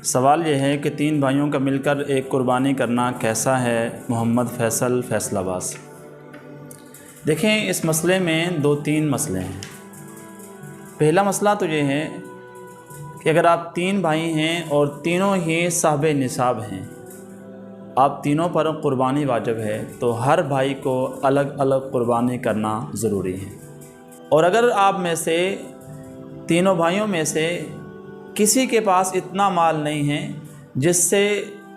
سوال یہ ہے کہ 3 بھائیوں کا مل کر ایک قربانی کرنا کیسا ہے؟ محمد فیصل فیصل آباد سے۔ دیکھیں، اس مسئلے میں 2-3 مسئلے ہیں۔ پہلا مسئلہ تو یہ ہے کہ اگر آپ 3 بھائی ہیں اور تینوں ہی صاحب نصاب ہیں، آپ تینوں پر قربانی واجب ہے، تو ہر بھائی کو الگ الگ قربانی کرنا ضروری ہے۔ اور اگر آپ میں سے تینوں بھائیوں میں سے کسی کے پاس اتنا مال نہیں ہے جس سے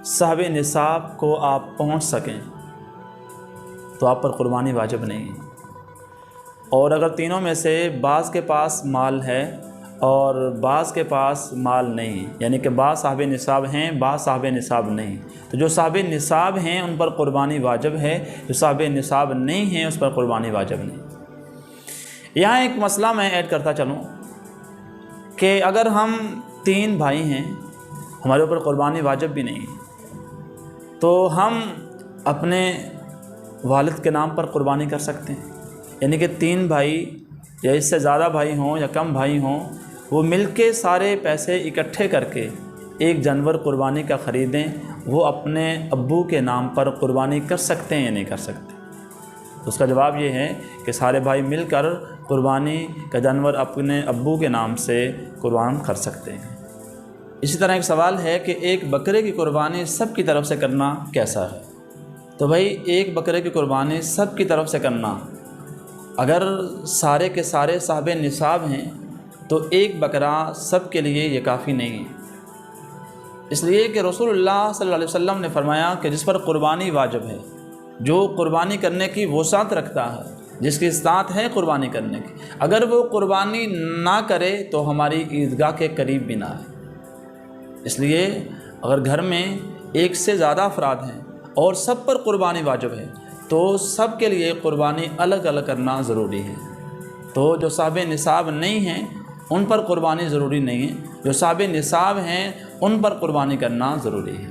صاحب نصاب کو آپ پہنچ سکیں، تو آپ پر قربانی واجب نہیں ہے۔ اور اگر تینوں میں سے بعض کے پاس مال ہے اور بعض کے پاس مال نہیں، یعنی کہ بعض صاحب نصاب ہیں، بعض صاحب نصاب نہیں، تو جو صاحب نصاب ہیں ان پر قربانی واجب ہے، جو صاحب نصاب نہیں ہیں اس پر قربانی واجب نہیں۔ یہاں ایک مسئلہ میں ایڈ کرتا چلوں کہ اگر ہم 3 بھائی ہیں، ہمارے اوپر قربانی واجب بھی نہیں ہے، تو ہم اپنے والد کے نام پر قربانی کر سکتے ہیں۔ یعنی کہ 3 بھائی یا اس سے زیادہ بھائی ہوں یا کم بھائی ہوں، وہ مل کے سارے پیسے اکٹھے کر کے ایک جانور قربانی کا خریدیں، وہ اپنے ابو کے نام پر قربانی کر سکتے ہیں یا نہیں کر سکتے؟ اس کا جواب یہ ہے کہ سارے بھائی مل کر قربانی کا جانور اپنے ابو کے نام سے قربان کر سکتے ہیں۔ اسی طرح ایک سوال ہے کہ ایک بکرے کی قربانی سب کی طرف سے کرنا کیسا ہے؟ تو بھائی، ایک بکرے کی قربانی سب کی طرف سے کرنا، اگر سارے کے سارے صاحب نصاب ہیں تو ایک بکرا سب کے لیے یہ کافی نہیں ہے۔ اس لیے کہ رسول اللہ صلی اللہ علیہ وسلم نے فرمایا کہ جس پر قربانی واجب ہے، جو قربانی کرنے کی وسعت رکھتا ہے، جس کی استطاعت ہے قربانی کرنے کی، اگر وہ قربانی نہ کرے تو ہماری عیدگاہ کے قریب بھی نہ آئے۔ اس لیے اگر گھر میں ایک سے زیادہ افراد ہیں اور سب پر قربانی واجب ہے تو سب کے لیے قربانی الگ الگ کرنا ضروری ہے۔ تو جو صاحب نصاب نہیں ہیں ان پر قربانی ضروری نہیں ہے، جو صاحب نصاب ہیں ان پر قربانی کرنا ضروری ہے۔